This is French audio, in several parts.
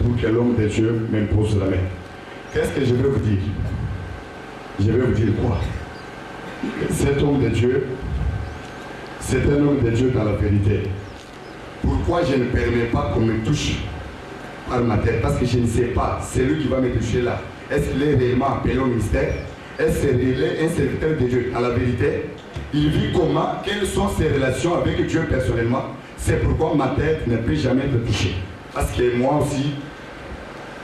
pour que l'homme de Dieu m'impose la main. Qu'est-ce que je vais vous dire? Je vais vous dire quoi? Cet homme de Dieu, c'est un homme de Dieu dans la vérité. Pourquoi je ne permets pas qu'on me touche par ma tête? Parce que je ne sais pas, c'est lui qui va me toucher là. Est-ce qu'il est réellement appelé au ministère? Est-ce qu'il est un serviteur de Dieu? À la vérité, il vit comment? Quelles sont ses relations avec Dieu personnellement? C'est pourquoi ma tête ne peut jamais être touchée. Parce que moi aussi,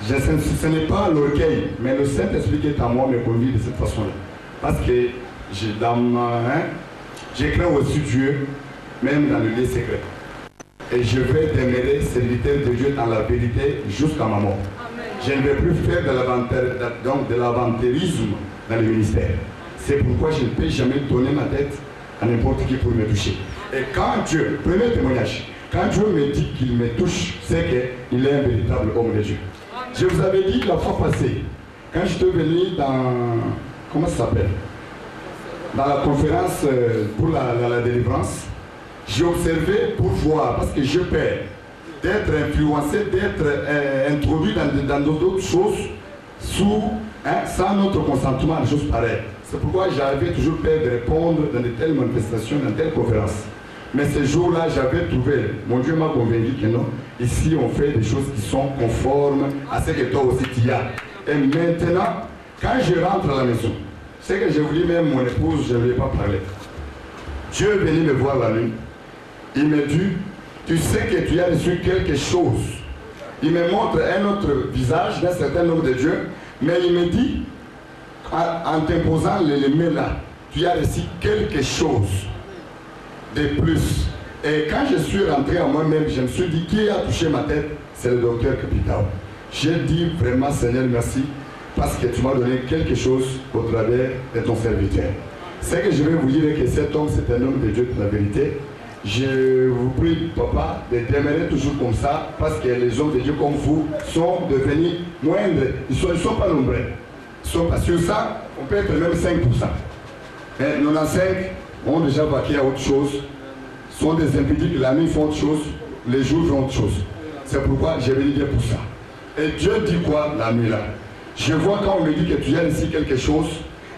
ce n'est pas l'orgueil, mais le Saint-Esprit qui est en moi me conduit de cette façon-là. Parce que je crains aussi Dieu, même dans le lieu secret. Et je vais demeurer serviteur de Dieu dans la vérité jusqu'à ma mort. Amen. Je ne vais plus faire de l'aventurisme dans le ministère. C'est pourquoi je ne peux jamais donner ma tête à n'importe qui pour me toucher. Et quand Dieu, premier témoignage, quand Dieu me dit qu'il me touche, c'est qu'il est un véritable homme de Dieu. Amen. Je vous avais dit la fois passée, quand je suis venu dans, comment ça s'appelle, dans la conférence pour la délivrance, j'ai observé pour voir, parce que je perds d'être influencé, d'être introduit dans d'autres choses sans notre consentement, des choses pareilles. C'est pourquoi j'avais toujours peur de répondre dans de telles manifestations, dans de telles conférences. Mais ce jour-là, j'avais trouvé, mon Dieu m'a convaincu que non, ici on fait des choses qui sont conformes à ce que toi aussi tu as. Et maintenant, quand je rentre à la maison, c'est que j'ai voulu même mon épouse, je ne lui ai pas parlé. Dieu est venu me voir la nuit. Il me dit, tu sais que tu as reçu quelque chose. Il me montre un autre visage d'un certain nombre de Dieu, mais il me dit, en t'imposant les mains là, tu as reçu quelque chose de plus. Et quand je suis rentré en moi-même, je me suis dit, qui a touché ma tête? C'est le docteur Capitao. J'ai dit vraiment, Seigneur, merci, parce que tu m'as donné quelque chose au travers de ton serviteur. C'est que je vais vous dire que cet homme, c'est un homme de Dieu de la vérité. Je vous prie, papa, de demeurer toujours comme ça, parce que les hommes de Dieu comme vous sont devenus moindres. Ils ne sont pas nombreux. Ils sont pas sur ça, on peut être même 5%. Mais 95 ont déjà vaqué à autre chose. Sont des impudiques, la nuit font autre chose, les jours font autre chose. C'est pourquoi j'ai venu dire pour ça. Et Dieu dit quoi la nuit là? Je vois quand on me dit que tu as ici quelque chose,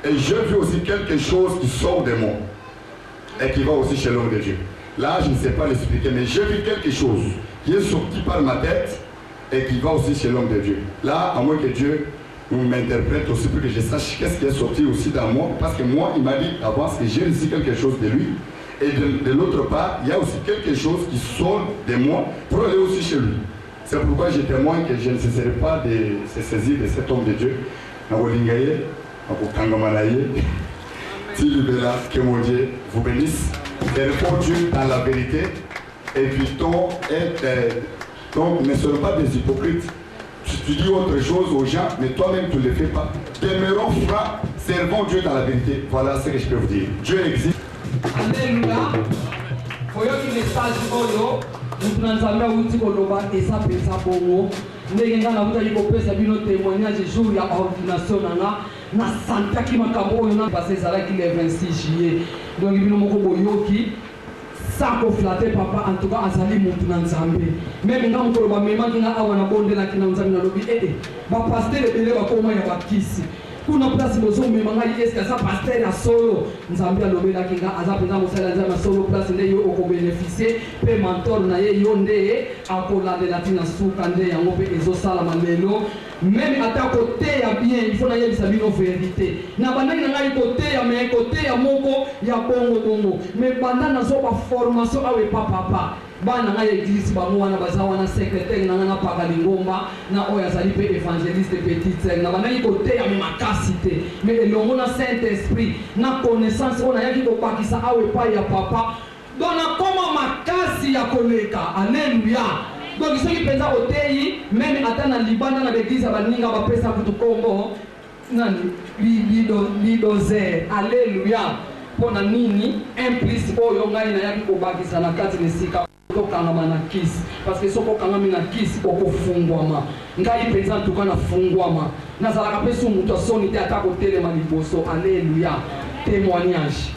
et je veux aussi quelque chose qui sort de moi, et qui va aussi chez l'homme de Dieu. Là, je ne sais pas l'expliquer, mais j'ai vu quelque chose qui est sorti par ma tête, et qui va aussi chez l'homme de Dieu. Là, à moins que Dieu m'interprète aussi pour que je sache qu'est-ce qui est sorti aussi dans moi, parce que moi, il m'a dit avant que j'ai reçu quelque chose de lui, et de l'autre part, il y a aussi quelque chose qui sort de moi pour aller aussi chez lui. C'est pourquoi je témoigne que je ne cesserai pas de se saisir de cet homme de Dieu. Que mon Dieu vous bénisse, et répondu dans la vérité, et puis donc ne soyons pas des hypocrites. Tu dis autre chose aux gens, mais toi-même tu ne le fais pas. Demeurons francs, servons Dieu dans la vérité. Voilà ce que je peux vous dire. Dieu existe. Alléluia. Faut que message oyo, nous n'avons pas koloba et ça pesa bongo. Ndenge ngana buta kopesa bino témoignage jour ya ordination nanga na santaki makambo oyo na passé ezalaki le 26 juillet. Donc bino moko boyoki sans flatter papa, en tout cas azali mutu na nzambe. Même nga mukoloba mema kinga awa na bonde na kina nzambe na lobi ba pasteur ebele ba koma ya bakisi. Kuna place bozo mema ngai est-ce que ça pasteur ya solo nzambe alobela kinga aza peza mosala nzambe solo place nde yo oko bénéficier pe mentor na ye yo nde akola de latina suka nde yango pe ezosala mamelo. Même à ta côté ya bien, il faut na yebisa bino vérité. Na bandaki na ngai côté ya mais côté ya moko ya bongo bongo. Mais banda na zo ba formation awe papa. Bana ngai église bango wana baza wana secrétaire na nga paka lingomba na oya azali pe évangéliste petite sœur. Na bandaki côté ya makasité. Mais elongo na Saint-Esprit, na connaissance ona yaki ko pakisa awe pa ya papa. Dona koma makasi ya koleka. Alléluia. Donc ceux qui pensent au pays, même attendre à Liban dans l'église à Baninga va passer à Kutukombo, nani lidozer, alléluia. Pour na nini implice o yonga ina yaki ko bakisa na kati nesika to kanga manakis parce que soko kanga minakis oko fungwama ngai penza tuka na fungwama nazala kapesu muto soni te atako telema liboso, alléluia. Témoignage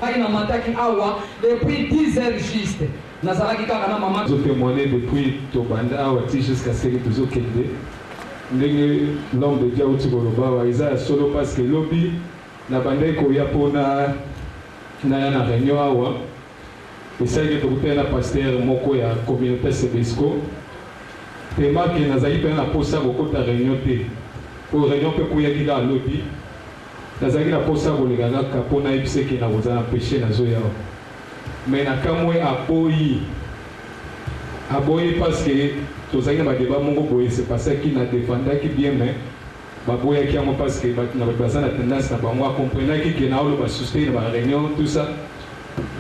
aina mataki awa depuis 10 heures juste nazalaki kaka na mama. Nous témoigné depuis Tobanda Wati jusqu'à ce que nous kende. L'homme de Dieu outi koloba Isa solo parce que lobby na bandai ko ya pona na réunion awa. Et ça que tu na pasteur moko ya communauté Sebesco. Tema que nazali pe na posa ko ta réunion te. Pour réunion pe ko ya kida lobby. Nazali na posa ko liganga kapona ipse ke na kozana péché na zoya. Mais na kamwe aboyi parce que tous les débats mon boy c'est parce qu'il n'a défendu qui bien mais baboya qui a parce que na besoin de tendance na bango comprendre qui na le soutenir la réunion tout ça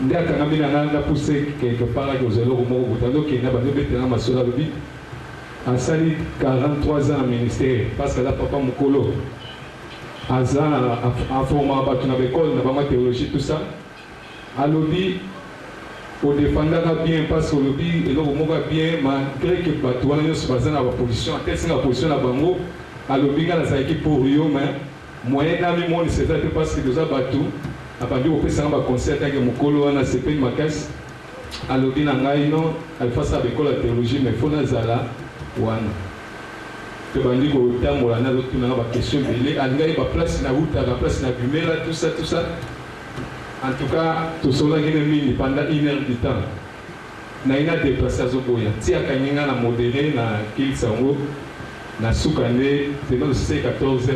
ndia kana mina na pousser quelque part que vous allez au mot donc il n'a pas de bête na masola lobi en sali 43 ans au ministère parce que là papa mukolo azan en format ba tuna école na bango théologie tout ça à lobby au défendre bien parce que le lobby et le va bien malgré que bateau on est sur la position telle c'est la position la bango à lobby là ça équipe pour Rio mais moyen d'ami monde c'est ça parce que deux bateau a bandu au pesa ba concert avec mukolo na CP makas à lobby na ngai non elle face à l'école de théologie mais faut na zala wana te bandi ko tamola na d'autres na ba question belé à ngai ba place na route la place na bumela tout ça en tout cas, tout cela est pendant 1 heure du temps. Nous avons déplacé à Zoboya. Si nous avons modéré dans Kilsango, na Soukane, c'est dans le C14,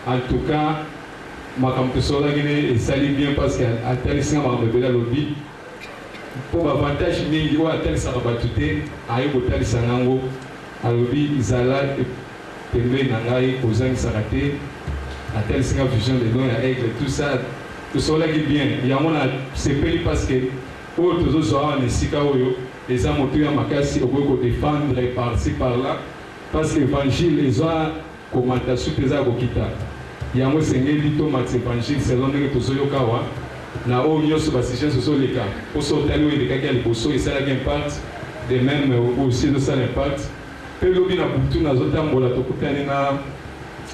en tout cas, ma campussola est sali bien parce qu'à tel sens, on va lobby. Pour avantage, il y a tel sens, on va tout à tel sanango, à lobby, Isala, Pembe, Nangaï, Ozang, Sarate, à tel sens, vision de l'eau, aigle, tout ça. Tout cela est bien. Il y a un CPI parce que pour tous les autres, les hommes ont makasi au défendre par-ci par-là parce que l'évangile les a commenté sur les agokita. Il y a un Seigneur dit Thomas l'évangile selon les tous les kawa. Na o nyo sur basicien sur les cas. Pour sortir les cas qui les bosso et ça a un impact de même aussi de ça l'impact. Peu lobi na butu na zota mbola tokutani na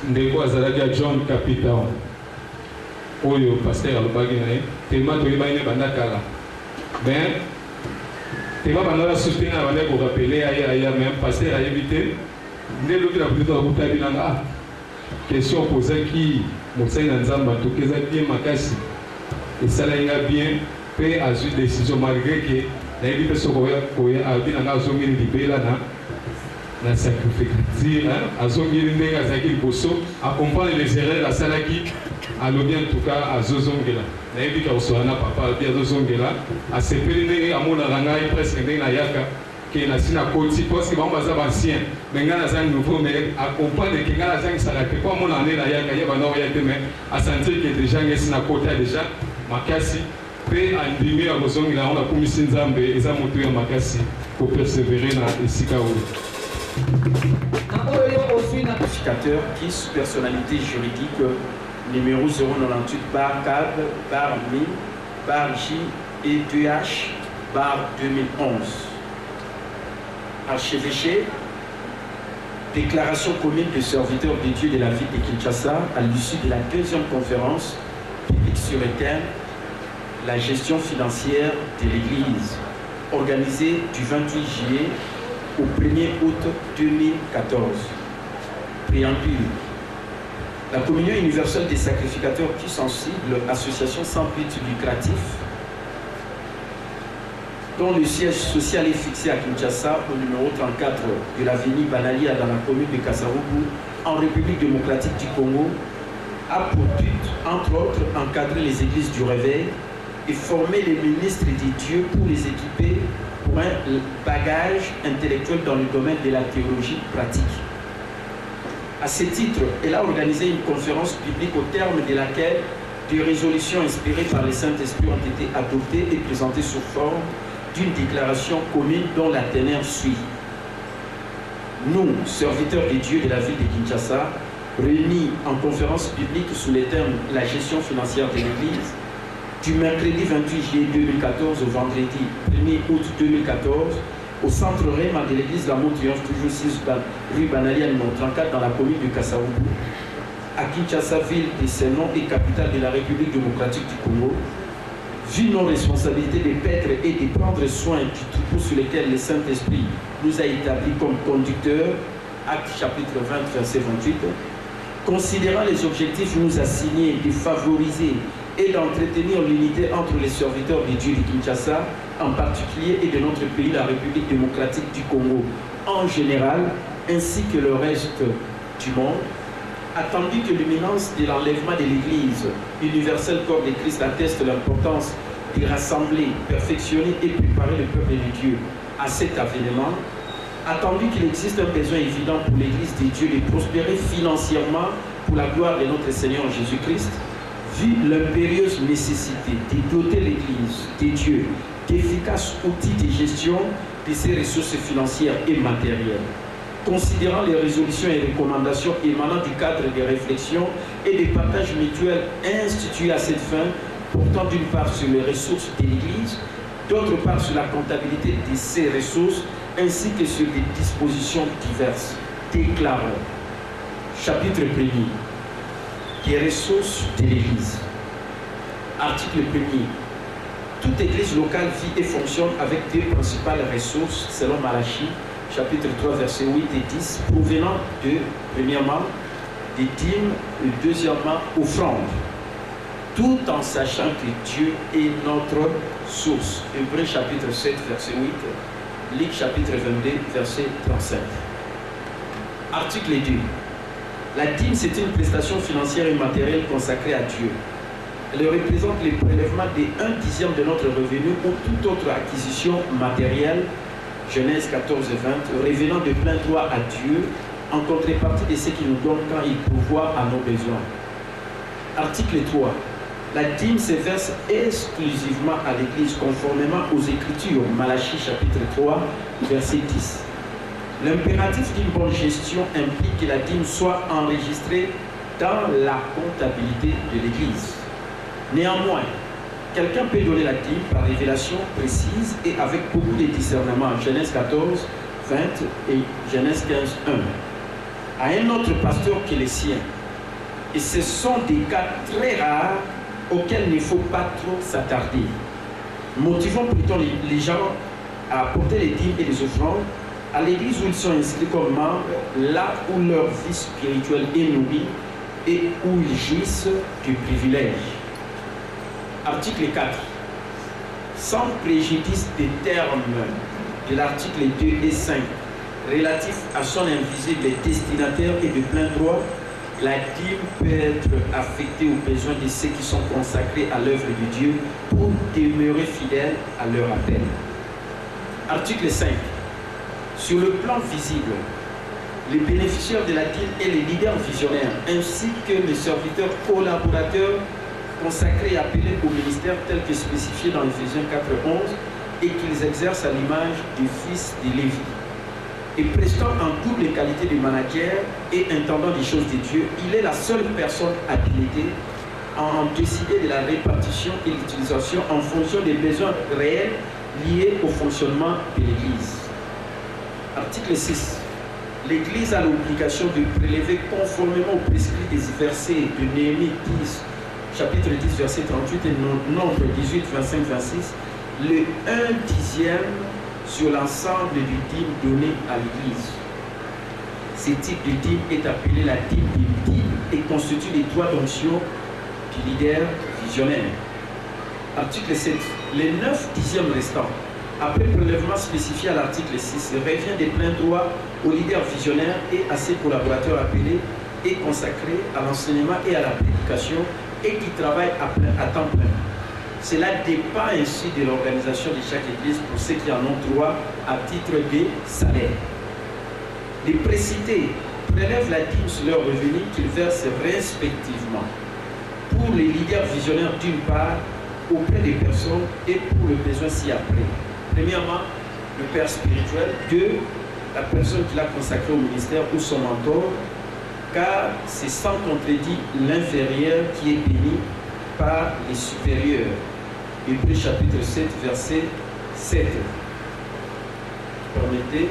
ndeko azalaki John Capital. Oyo pasteur alobaki na ye tellement toyeba ine bandakala ben tellement bandala soutenir na bande korapele aya même pasteur ayebi te nde loki na butu akuta binanga question posaki mosali na nzambe atoki eza bien makasi esalaki nga bien mpe azwi décision malgré ke nayebi mpe soki koya alobi nanga azongeli libela na sacrificature azongeli ndenge azalaki liboso acomprendre les erreurs asalaki alobi en tout cas azozongela nayebi ka kosola papa alobi azozongela asepeli ndenge amonaka ngai presque ndenge nayaka ke nasi na koti parceke bango baza bancien me ngai naza nouveau mais acomprendre ke ngai nazangisaka te po amonaka nde nayaka ye banda oya te mais asentir ke déjà ngai esi na kota déjà makasi mpe andimi ya kozongela yango nakumisi nzambe eza moto ya makasi kopersévérer na esika oyo qui sous personnalité juridique numéro 098 bar CAB bar MI bar J et 2H bar 2011. Archevêché, déclaration commune de serviteurs de Dieu de la ville de Kinshasa à l'issue de la deuxième conférence publique sur le thème la gestion financière de l'Église, organisée du 28 juillet au 1er août 2014. Préambule. La Communion universelle des sacrificateurs qui sensibles, association sans but lucratif, dont le siège social est fixé à Kinshasa au numéro 34 de l'avenue Banalia dans la commune de Kasavubu, en République démocratique du Congo, a pour but, entre autres, encadrer les églises du réveil et former les ministres des dieux pour les équiper pour un bagage intellectuel dans le domaine de la théologie pratique. À ce titre, elle a organisé une conférence publique au terme de laquelle des résolutions inspirées par le Saint-Esprit ont été adoptées et présentées sous forme d'une déclaration commune dont la teneur suit. Nous, serviteurs de Dieu de la ville de Kinshasa, réunis en conférence publique sous les termes « La gestion financière de l'Église », du mercredi 28 juillet 2014 au vendredi 1er août 2014, au centre Réma de l'église La Montrillance, toujours 6 rue Banalia numéro 34 dans la commune de Kasavubu, à Kinshasa, ville de Sénon et capitale de la République démocratique du Congo, vu nos responsabilités de paître et de prendre soin du troupeau sur lequel le Saint-Esprit nous a établis comme conducteurs, Actes chapitre 20, verset 28, considérant les objectifs nous assignés de favoriser et d'entretenir l'unité entre les serviteurs de Dieu de Kinshasa, en particulier, et de notre pays, la République démocratique du Congo en général, ainsi que le reste du monde, attendu que l'imminence de l'enlèvement de l'Église universelle corps de Christ atteste l'importance de rassembler, perfectionner et préparer le peuple de Dieu à cet avènement, attendu qu'il existe un besoin évident pour l'Église de Dieu de prospérer financièrement pour la gloire de notre Seigneur Jésus-Christ, vu l'impérieuse nécessité de doter l'Église de Dieu d'efficaces outils de gestion de ses ressources financières et matérielles, considérant les résolutions et recommandations émanant du cadre de réflexion et de partage mutuel institués à cette fin, portant d'une part sur les ressources de l'Église, d'autre part sur la comptabilité de ces ressources, ainsi que sur des dispositions diverses. Déclarons, chapitre 1er, des ressources de l'Église. Article 1er. Toute Église locale vit et fonctionne avec deux principales ressources, selon Malachie, chapitre 3, versets 8 et 10, provenant de, premièrement, des dîmes et deuxièmement, offrandes, tout en sachant que Dieu est notre source. Hébreux chapitre 7, verset 8, Luc chapitre 22, verset 35. Article 2. La dîme, c'est une prestation financière et matérielle consacrée à Dieu. Elle représente le prélèvement de 1/10 de notre revenu ou toute autre acquisition matérielle, Genèse 14 et 20, révélant de plein droit à Dieu en contrepartie de ce qu'il nous donne quand il pourvoit à nos besoins. Article 3. La dîme se verse exclusivement à l'Église conformément aux Écritures, Malachie chapitre 3, verset 10. L'impératif d'une bonne gestion implique que la dîme soit enregistrée dans la comptabilité de l'Église. Néanmoins, quelqu'un peut donner la dîme par révélation précise et avec beaucoup de discernement, Genèse 14, 20 et Genèse 15, 1, à un autre pasteur que les siens. Et ce sont des cas très rares auxquels il ne faut pas trop s'attarder. Motivons plutôt les gens à apporter les dîmes et les offrandes à l'église où ils sont inscrits comme membres, là où leur vie spirituelle est nourrie et où ils jouissent du privilège. Article 4. Sans préjudice des termes de l'article 2 et 5 relatifs à son invisible destinataire et de plein droit, la dîme peut être affectée aux besoins de ceux qui sont consacrés à l'œuvre de Dieu pour demeurer fidèles à leur appel. Article 5. Sur le plan visible, les bénéficiaires de la dîme et les leaders visionnaires, ainsi que les serviteurs collaborateurs consacrés et appelés au ministère tel que spécifié dans Éphésiens 4:11 et qu'ils exercent à l'image du fils de Lévi. Et prestant en double qualité de manager et intendant des choses de Dieu, il est la seule personne habilitée à en décider de la répartition et l'utilisation en fonction des besoins réels liés au fonctionnement de l'Église. Article 6. L'Église a l'obligation de prélever conformément aux prescrits des versets de Néhémie 10, chapitre 10, verset 38 et Nombre 18, 25, 26, le 1/10 sur l'ensemble du dîme donné à l'Église. Ce type de dîme est appelé la dîme du dîme et constitue les droits d'onction du leader visionnaire. Article 7. Les 9/10 restants, après prélèvement spécifié à l'article 6, revient de plein droit au leader visionnaire et à ses collaborateurs appelés et consacrés à l'enseignement et à la prédication et qui travaillent à temps plein. Cela dépend ainsi de l'organisation de chaque église pour ceux qui en ont droit à titre de salaire. Les précités prélèvent la dîme sur leurs revenus qu'ils versent respectivement pour les leaders visionnaires d'une part auprès des personnes et pour le besoin ci-après. Premièrement, le père spirituel. 2, la personne qui l'a consacré au ministère ou son mentor, car c'est sans contredit l'inférieur qui est béni par les supérieurs. Hébreux chapitre 7, verset 7. Permettez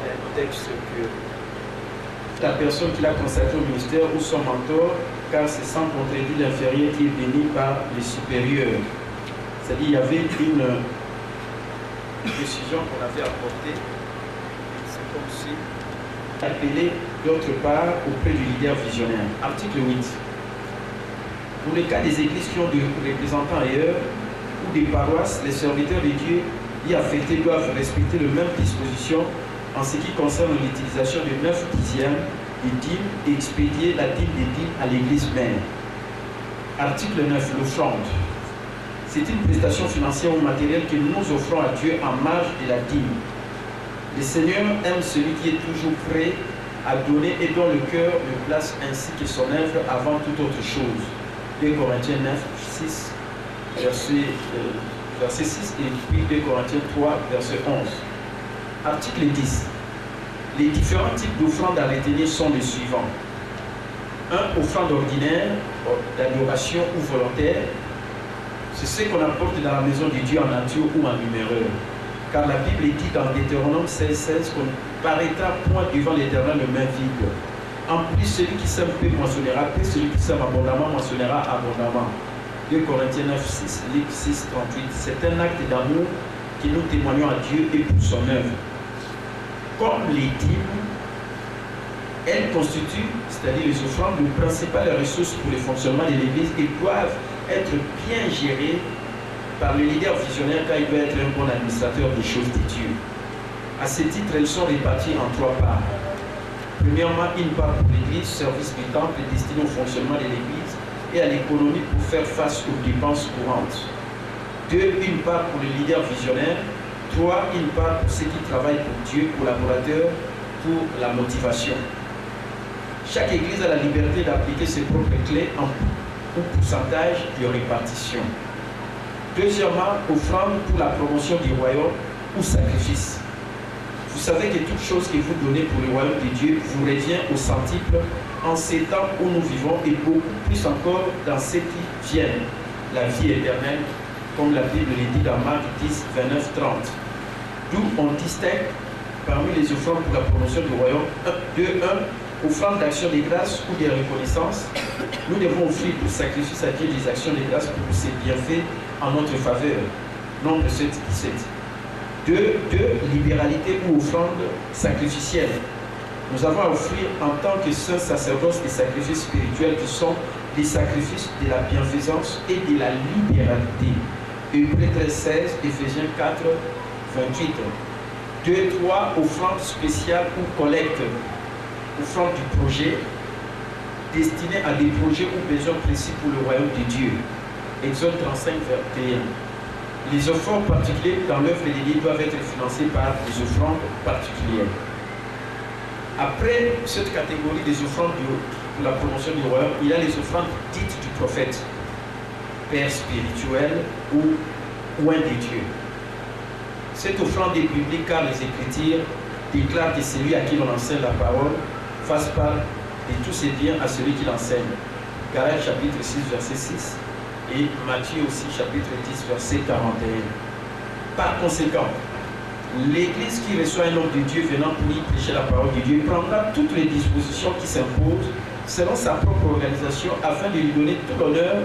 un texte que la personne qui l'a consacré au ministère ou son mentor, car c'est sans contredit l'inférieur qui est béni par les supérieurs. C'est-à-dire, il y avait une décision qu'on avait apportée, c'est comme si appelé d'autre part auprès du leader visionnaire. Article 8. Pour le cas des églises qui ont des représentants ailleurs ou des paroisses, les serviteurs de Dieu y affectés doivent respecter les mêmes dispositions en ce qui concerne l'utilisation de 9 dixièmes des dîmes et expédier la dîme des dîmes à l'église mère. Article 9. L'offrande. C'est une prestation financière ou matérielle que nous offrons à Dieu en marge de la dîme. Le Seigneur aime celui qui est toujours prêt à donner et dont le cœur le place ainsi que son œuvre avant toute autre chose. 2 Corinthiens 9, 6, verset 6 et puis 2 Corinthiens 3, verset 11. Article 10. Les différents types d'offrandes à retenir sont les suivants. 1. Offrande ordinaire, d'adoration ou volontaire. C'est ce qu'on apporte dans la maison de Dieu en nature ou en numéreur. Car la Bible dit dans Deutéronome 16, qu'on ne paraîtra point devant l'Éternel le main vide. En plus, celui qui sème peu moissonnera peu, celui qui sème abondamment moissonnera abondamment. 2 Corinthiens 9, 6, Luc 6, 38. C'est un acte d'amour que nous témoignons à Dieu et pour son œuvre. Comme les dîmes, elles constituent, c'est-à-dire les offrandes, les principales ressources pour le fonctionnement de l'Église et doivent être bien gérées par le leader visionnaire car il doit être un bon administrateur des choses de Dieu. À ce titre, elles sont réparties en 3 parts. Premièrement, une part pour l'Église, service du temple destiné au fonctionnement de l'Église et à l'économie pour faire face aux dépenses courantes. 2. Une part pour le leader visionnaire. 3. Une part pour ceux qui travaillent pour Dieu, collaborateurs, pour la motivation. Chaque Église a la liberté d'appliquer ses propres clés en ou pourcentage de répartition. Deuxièmement, offrande pour la promotion du royaume ou sacrifice. Vous savez que toute chose que vous donnez pour le royaume de Dieu vous revient au centuple en ces temps où nous vivons et beaucoup plus encore dans ceux qui viennent, la vie éternelle, comme la Bible le dit dans Marc 10, 29, 30. D'où on distingue parmi les offrandes pour la promotion du royaume 2, 1, offrande d'action de grâce ou de reconnaissance. Nous devons offrir pour sacrifice à Dieu des actions de grâce pour ses bienfaits en notre faveur. Nombre 7, 17. 2, libéralité ou offrande sacrificielle. Nous avons à offrir en tant que saints sacerdoce des sacrifices spirituels qui sont les sacrifices de la bienfaisance et de la libéralité. Hébreux 13, 16, Éphésiens 4, 28. 2, 3, offrande spéciale ou collecte. Offrande du projet, destinée à des projets ou besoins précis pour le royaume de Dieu. Exode 35, 21. Les offrandes particulières dans l'œuvre de l'Église doivent être financées par des offrandes particulières. Après cette catégorie des offrandes pour la promotion du royaume, il y a les offrandes dites du prophète, père spirituel ou oint de Dieu. Cette offrande est publique car les Écritures déclarent que celui à qui l'on enseigne la parole fasse part de tous ses biens à celui qui l'enseigne. Galates chapitre 6, verset 6 et Matthieu aussi chapitre 10, verset 41. Par conséquent, l'Église qui reçoit un homme de Dieu venant pour y prêcher la parole de Dieu prendra toutes les dispositions qui s'imposent selon sa propre organisation afin de lui donner tout l'honneur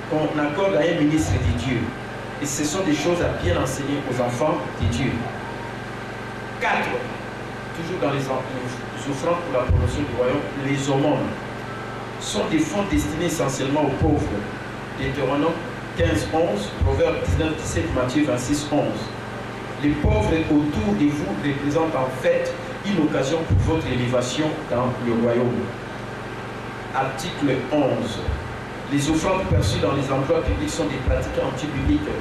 qu'on accorde à un ministre de Dieu. Et ce sont des choses à bien enseigner aux enfants de Dieu. 4. Toujours dans les offrandes pour la promotion du royaume, les aumônes sont des fonds destinés essentiellement aux pauvres. Deutéronome 15, 11, Proverbe 19, 17, Matthieu 26, 11. Les pauvres autour de vous représentent en fait une occasion pour votre élévation dans le royaume. Article 11. Les offrandes perçues dans les emplois publics sont des pratiques anti-bibliques,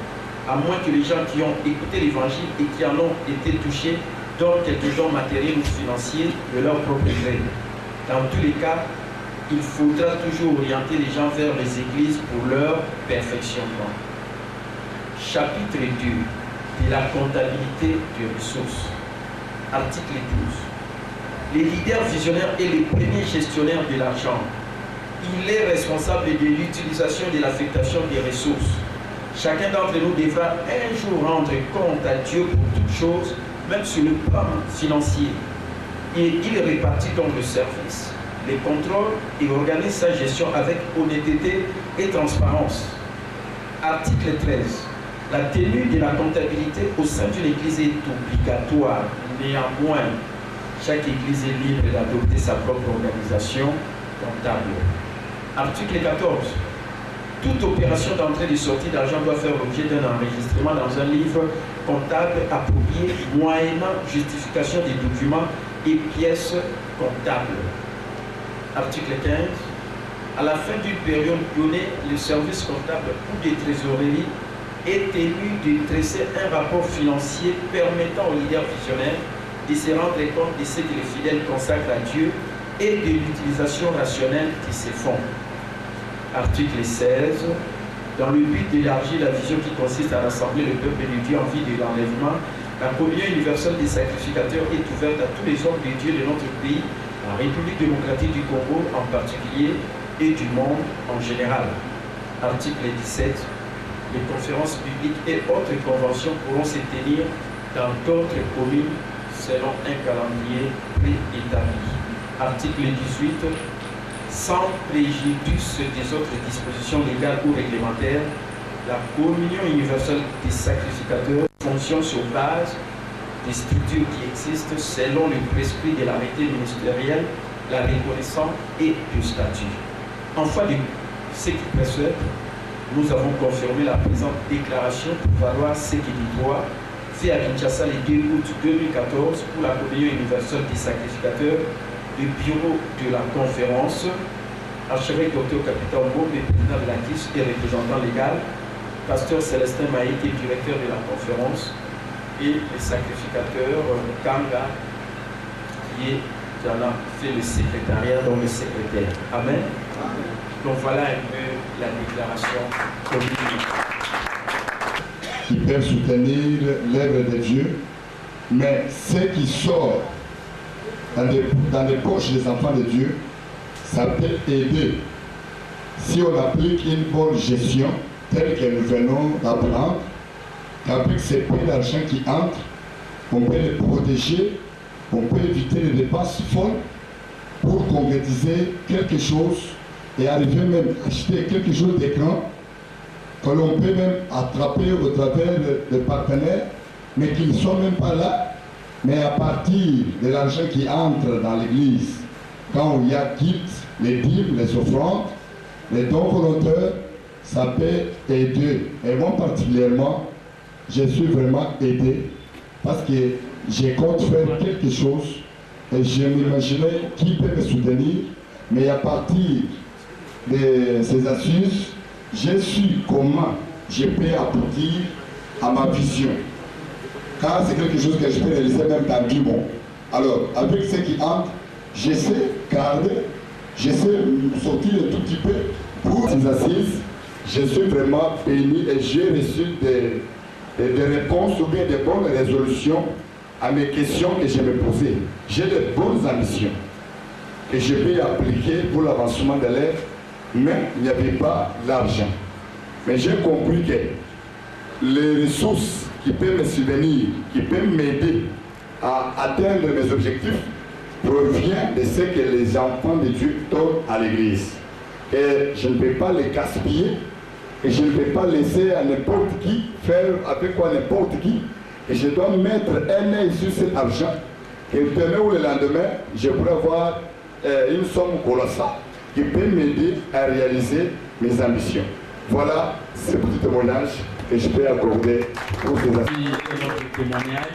à moins que les gens qui ont écouté l'évangile et qui en ont été touchés donnent quelques dons matériels ou financiers de leur propre gré. Dans tous les cas, il faudra toujours orienter les gens vers les églises pour leur perfectionnement. Chapitre 2. De la comptabilité des ressources. Article 12. Les leaders visionnaires et les premiers gestionnaires de l'argent. Il est responsable de l'utilisation et de l'affectation des ressources. Chacun d'entre nous devra un jour rendre compte à Dieu pour toutes choses, même sur le plan financier. Et il répartit donc le service, les contrôles et organise sa gestion avec honnêteté et transparence. Article 13. La tenue de la comptabilité au sein d'une église est obligatoire. Néanmoins, chaque église est libre d'adopter sa propre organisation comptable. Article 14. Toute opération d'entrée et de sortie d'argent doit faire l'objet d'un enregistrement dans un livre comptable approprié moyennant justification des documents et pièces comptables. Article 15. À la fin d'une période donnée, le service comptable ou de trésorerie est tenu de dresser un rapport financier permettant aux leaders visionnaires de se rendre compte de ce que les fidèles consacrent à Dieu et de l'utilisation rationnelle de ces fonds. Article 16. Dans le but d'élargir la vision qui consiste à rassembler le peuple de Dieu en vue de l'enlèvement, la communion universelle des sacrificateurs est ouverte à tous les hommes de Dieu de notre pays, la République démocratique du Congo en particulier et du monde en général. Article 17. Les conférences publiques et autres conventions pourront se tenir dans d'autres communes selon un calendrier préétabli. Article 18. Sans préjudice des autres dispositions légales ou réglementaires, la communion universelle des sacrificateurs fonctionne sur base des structures qui existent selon le prescrit de l'arrêté ministériel, la reconnaissance et du statut. Enfin, de ce qui précède, nous avons confirmé la présente déclaration pour valoir ce qui du droit fait à Kinshasa le 2 août 2014 pour la communion universelle des sacrificateurs. Le bureau de la conférence, archevêque Dr Capitaine Mbombe, président de la KIS et représentant légal, pasteur Célestin Maïk, directeur de la conférence, et les sacrificateurs Kanga, qui en a fait le secrétariat, donc le secrétaire. Amen. Donc voilà un peu la déclaration commune. Qui peuvent soutenir l'œuvre de Dieu, mais ce qui sort dans les poches des enfants de Dieu, ça peut aider. Si on applique une bonne gestion, telle que nous venons d'apprendre, qu'avec ces peu d'argent qui entrent, on peut les protéger, on peut éviter les dépenses folles pour concrétiser quelque chose et arriver même à acheter quelque chose de grand que l'on peut même attraper au travers de partenaires, mais qui ne sont même pas là. Mais à partir de l'argent qui entre dans l'église, quand il y a quitte les dîmes, les offrandes, les dons volontaires, ça peut aider. Et moi particulièrement, je suis vraiment aidé parce que je compte faire quelque chose et je m'imaginais qui peut me soutenir, mais à partir de ces astuces, je sais comment je peux aboutir à ma vision. Car c'est quelque chose que je peux réaliser même dans 10 mois. Alors, avec ce qui entre, je sais garder, je sais sortir un tout petit peu pour ces assises. Je suis vraiment béni et j'ai reçu des réponses ou bien des bonnes résolutions à mes questions que je me posais. J'ai de bonnes ambitions que je peux appliquer pour l'avancement de l'œuvre, mais il n'y avait pas l'argent. Mais j'ai compris que les ressources qui peuvent me subvenir, qui peuvent m'aider à atteindre mes objectifs, provient de ce que les enfants de Dieu donnent à l'Église. Et je ne peux pas les gaspiller, et je ne peux pas laisser à n'importe qui faire avec quoi n'importe qui. Et je dois mettre un œil sur cet argent, et demain ou le lendemain, je pourrai avoir une somme colossale qui peut m'aider à réaliser mes ambitions. Voilà ce petit témoignage que je peux accorder pour ces assises. Notre témoignage,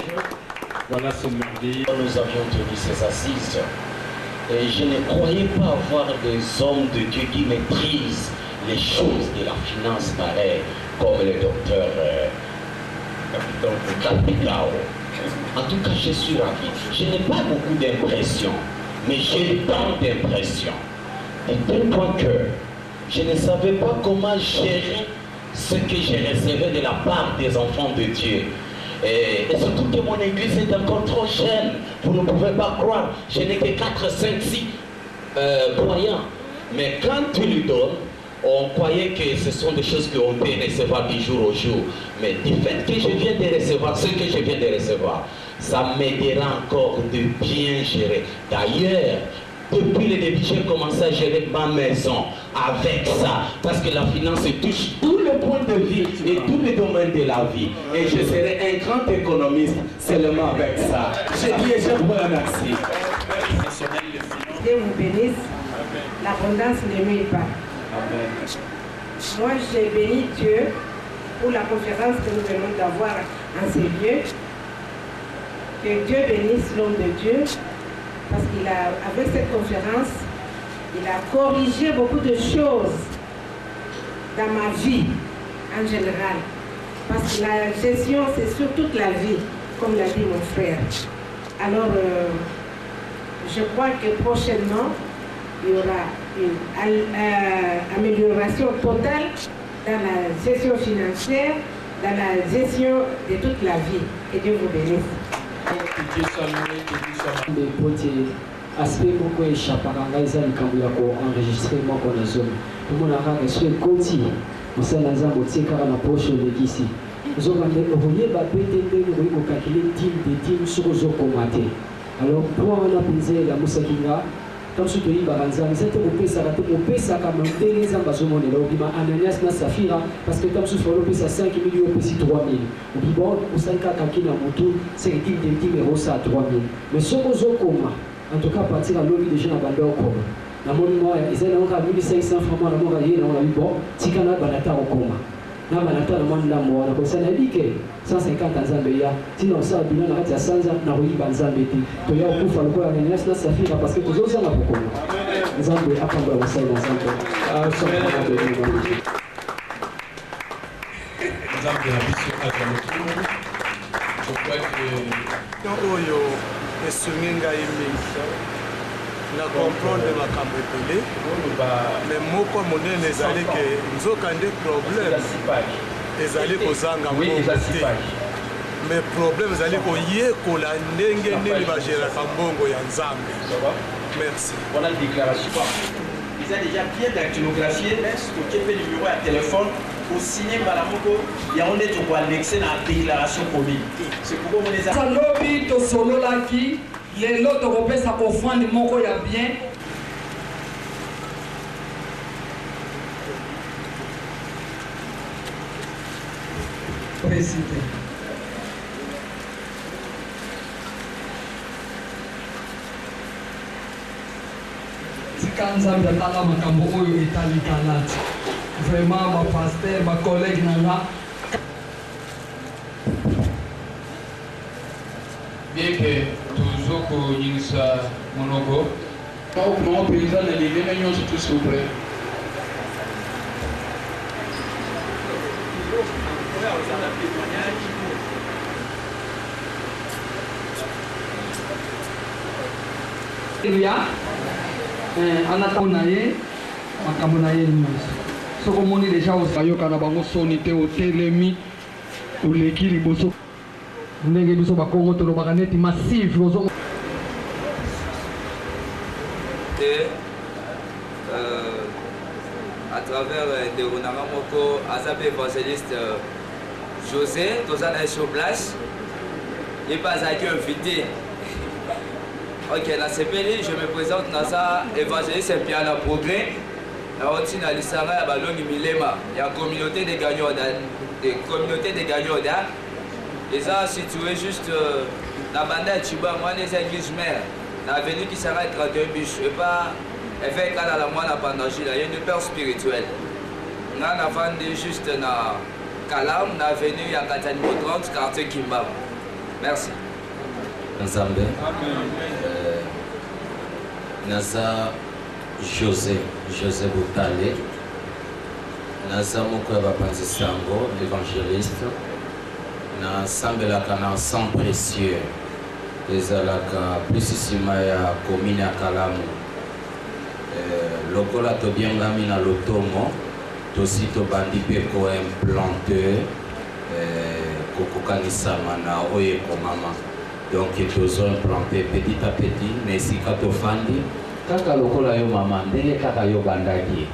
voilà ce merveilleux. Nous avions tenu ces assises et je ne croyais pas avoir des hommes de Dieu qui maîtrisent les choses de la finance pareille comme le docteur Capitao. En tout cas, je suis ravi. Je n'ai pas beaucoup d'impressions, mais j'ai tant d'impressions. Et tel point que je ne savais pas comment gérer ce que j'ai recevé de la part des enfants de Dieu. Et surtout que mon église est encore trop jeune. Vous ne pouvez pas croire. Je n'ai que 4, 5, 6 croyants. Mais quand tu lui donnes, on croyait que ce sont des choses qu'on peut recevoir du jour au jour. Mais du fait que je viens de recevoir ce que je viens de recevoir, ça m'aidera encore de bien gérer. D'ailleurs, depuis le début, j'ai commencé à gérer ma maison avec ça. Parce que la finance touche tous les points de vie et tous les domaines de la vie. Et je serai un grand économiste seulement avec ça. Je dis et je vous remercie. Dieu vous bénisse. L'abondance ne nuit pas. Moi, j'ai béni Dieu pour la conférence que nous venons d'avoir en ces lieux. Que Dieu bénisse l'homme de Dieu. Parce qu'il a, avec cette conférence, il a corrigé beaucoup de choses dans ma vie en général. Parce que la gestion, c'est sur toute la vie, comme l'a dit mon frère. Alors, je crois que prochainement, il y aura une amélioration totale dans la gestion financière, dans la gestion de toute la vie. Et Dieu vous bénisse. Les potes aspect beaucoup échappé à l'enregistrement qu'on a zone. Tout le monde a reçu le côté. On s'est lancé au tir car on a poche le ici. Nous avons envoyé la PTP pour calculer team sur le comité. Alors pour on a posé la Moussakinga. Comme ce pays baranza, nous sommes au PSA, comme les ambassades, Ananias na Safira, parce que comme ce soit le PSA 5 millions, au PSA 3 000. Au Bibon, au 5 qui n'a moto, c'est le type de team et ça à 3 000. Mais ce qu'on a comme, en tout cas, partir à l'objet des gens à Bandor comme. La monnaie, ils ont encore 1500 francs, la monnaie, on a eu bon, Tikana Banata au coma. Na Banata, le monde l'amour, on a pensé à la 150 ans Zambia, sinon ça, le bilan arrête à 100 ans, n'a rien Banzambéti. Tu y a beaucoup de fois, Ananias na Safira, parce que tous autres ont beaucoup. Zambé, apprendre à ça dans Zambé. Ah, ça va être Zambé a vu sur la retour. Je crois que. Oyo, esunginga imingi. Na comprendre makambo ebele mais moko monene ezali ke nzoka nde problème ezali kozanga mbongo te mais problème ezali koyekola ndenge nini bageraka mbongo ya nzambe. Merci. Voilà la déclaration. Ils ont déjà bien dactylographié ce fait numéro à téléphone au cinéma la moko ya on est pour annexer la déclaration commune. C'est pourquoi on les a Salobi to solo laki les lots européens ça confond moko ya bien. Président. Nzambe atala makambo oyo etali kalati vraiment ma pasteur ma collègue nanga bien que tozokonyingisa monoko okuma mpenza na leleme nyonso tout s'il vous plaît. en attendant makambo na ye nyonso soki omoni deja bayokana bango soni te otelemi oleki liboso ndenge biso bakongo tolobaka neti massive à travers de Ronama Moko, Azap évangéliste José, Tozana sur place, il pas invité. Ok, la CPL, je me présente dans ça, évangéliste et puis à la progrès. La routine à l'Issara, à Balongi Milema, il y a une communauté de gagnants d'âme. Et ça, situé juste dans la bande de Chiba, moi, les églises mères, l'avenue qui s'arrête 31 bus, je ne vais pas faire quand la moine pendant il y a une peur spirituelle. On a vendu juste dans Kalam, l'avenue, il y a 30, quartier Kimbam. Merci. Nzambe naza José Boutale naza moko ya bapanzi sango évangéliste nasambelaka na sang précieux ezalaka plus nsima ya commune ya Kalamu lokola tobiengami na lotomo tosi tobandi mpe koimplante kokokanisama na oyo ekomama. Donc ils ont implanté petit à petit, mais si quand on fandi, kaka lokola yo mama, ndenge kaka yo bandaki,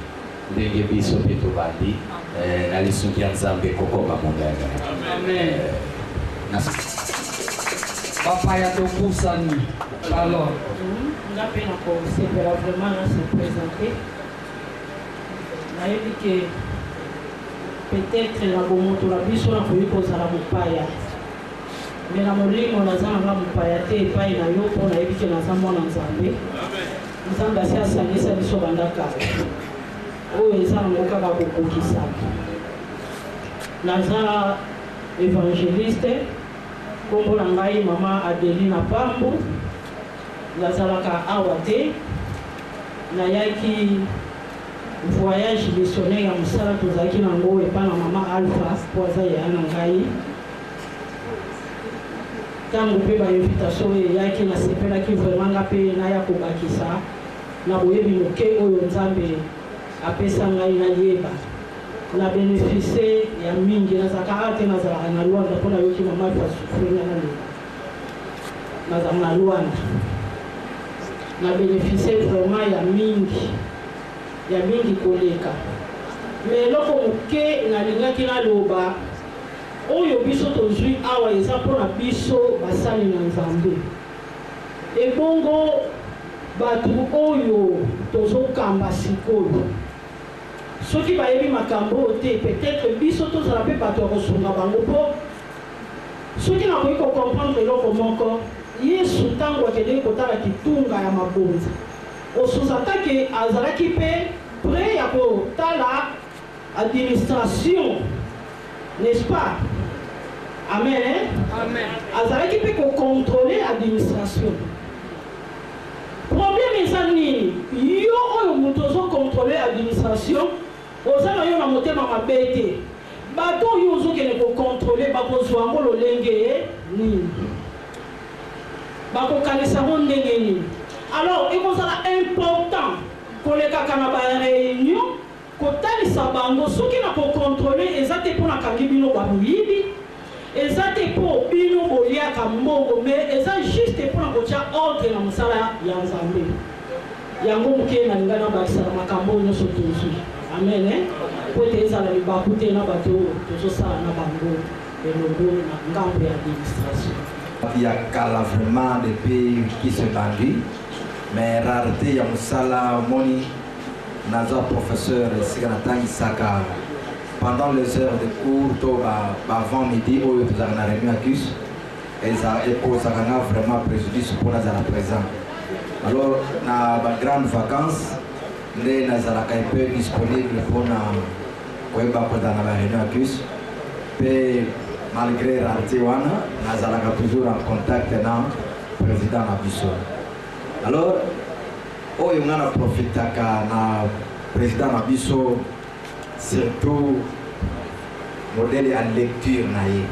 ndenge biso bitu bandi, na lisuki ya Nzambe koko ba mondaga. Amen. bapaya topusani. Alors on a peine à commencer, mais vraiment là se présenter. On a dit que peut-être la bomoto la biso na koyiko za la mupaya. Mais la molimo na za na mupaya te epai na yo po na yebi ke na za mwana nzambe. Nzambe asi asangisa biso bandaka. Oyo eza nango kaka kokokisa. Naza évangéliste, kombo na ngai mama Adelina Pambu. Nazalaka awa te, nayaki voyage missionnaire ya musala tozalaki nango epa na mama Alpha po aza ya na ngai. Tango mpe bainvitation oyo eyaki nasepelaki vraiment nga mpe naya kobakisa na boyebi moke oyo Nzambe apesa ngai nayeba. Na bénéficié ya mingi nazalaka te nazalaka na Luanda mpo nayoki mama Alpha sufrina na lelo. Nazalaka na Luanda. Na bénéficié vraiment ya mingi koleka. Mais loko moke nalingaki naloba oyo biso tozwi awa eza mpona biso basali na Nzambe. Ebongo bato oyo tozokamba sikoyo soki bayebi makambo te peut-être biso tozala mpe bato ya kosunga bango mpo soki nakoki kocomprendre eloko moko Yesu ntango akendeki kotala kitunga ya mabonza osusa take azalaki mpe prêt ya kotala administration, n'est-ce pas? Amen. Amen. Azalaki mpe kocontrôler administration. Problème eza nini? Yo oyo moto ozocontrôler administration oza na yo na motema mabe te. Bato oyo ozokende kocontrôler bakozwa yango lolenge nini? Bakokanisa yango ndenge nini? Alors ekozala important kolekaka na baréunion kotalisa bango soki na kocontrôler eza te mpo nakangi bino baboyibi, eza te mpo bino boliaka mbongo, mais eza juste mpo na kotia ordre na mosala ya Nzambe. Yango moke nalinga na bakisa na makambo nyonso tozwi. Amen. Po ete ezala libaku te na bato tozosala na bango elongo na ngambo ya administration. Il y a kala vraiment des pays qui se bandit, mais rareté ya mosala moni naza professeur Siganatang Isaka pendant les heures de cours to avant midi oyo tozala na réunion acus ekozaka nga vraiment préjudice mpo nazala présent. Alors na grande vacances nde nazalaka un peu disponible mpona koyeba kozala na réunion acus mpe malgré rareté wana nazalaka toujours en contact na président na biso. Alors oyo nga na profitaka na président na biso surtout modèle ya lecture na ye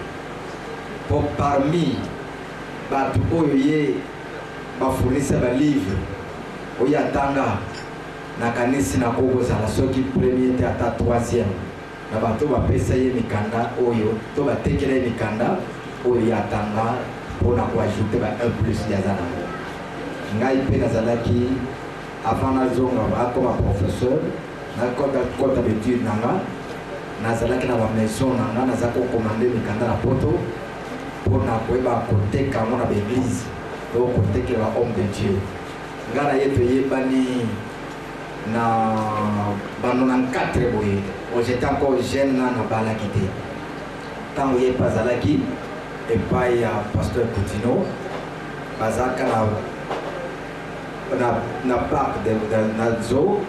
po parmi bato oyo ye bafournisa balivre oyo atanga nakanisi na kokozala soki premier te ata troisième na bato bapesa ye mikanda oyo to batekela ye mikanda oyo ye atanga mpona koajoute ba 1 plus yaza nango. Ngai mpe nazalaki avant nazonga akoma professeur nakota d'étude nanga nazalaki na bamaison nanga naza kokomande mikanda na poto mpona koyeba koteka yango na baeglise to kotekela homme de Dieu. Ngai na ye toyebani na bando na 4 boye j'étais encore jeune na nabalaki te ntango ye bazalaki epai ya pasteur Coutinho bazalaka na parc na zoo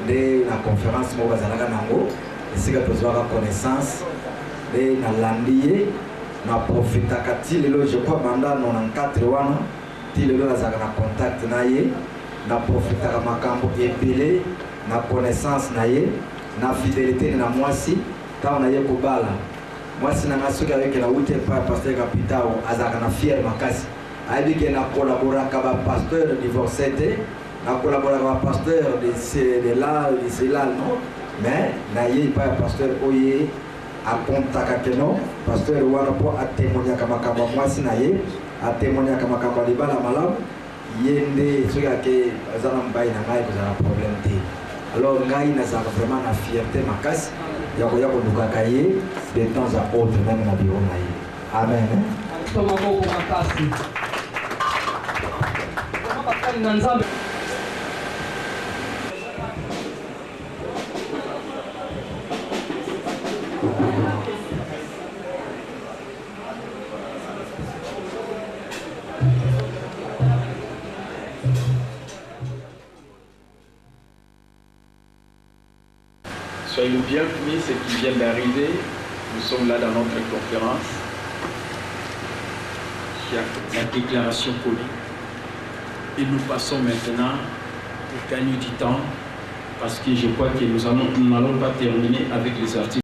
nde na conférence moko bazalaka nango esika tozwaka connaissance nde nalandi ye na profitaka ti lelo je crois banda 94 wana ti lelo nazalaka na contact na ye na profitaka makambo ebele na connaissance na ye na fidélité na mwasi ntango na ye kobala mwasi nanga soki ayeke na wuti epai pasteur Kapitao azalaka na fier makasi ayebi ke na collaboraka bapasteur divorcé te na collaboraka bapasteur de Lal non mais na ye epai ya pasteur oyo akontaka ke non pasteur wana mpo atémoignaka makambo ya mwasi na ye atémoignaka makambo ya libala malamu ye nde soki ake aza na mbai na ngai kozala problème te. Alors ngai nazalaka vraiment na fierté makasi ya koya kolukaka ye de temps à autre même na biro na ye. Amen. Toma moko makasi. shukrani na Nzambe. Soyez le bienvenus, ceux qui viennent d'arriver. Nous sommes là dans notre conférence. Il y a la déclaration politique. Et nous passons maintenant pour gagner du temps, parce que je crois que nous n'allons pas terminer avec les articles.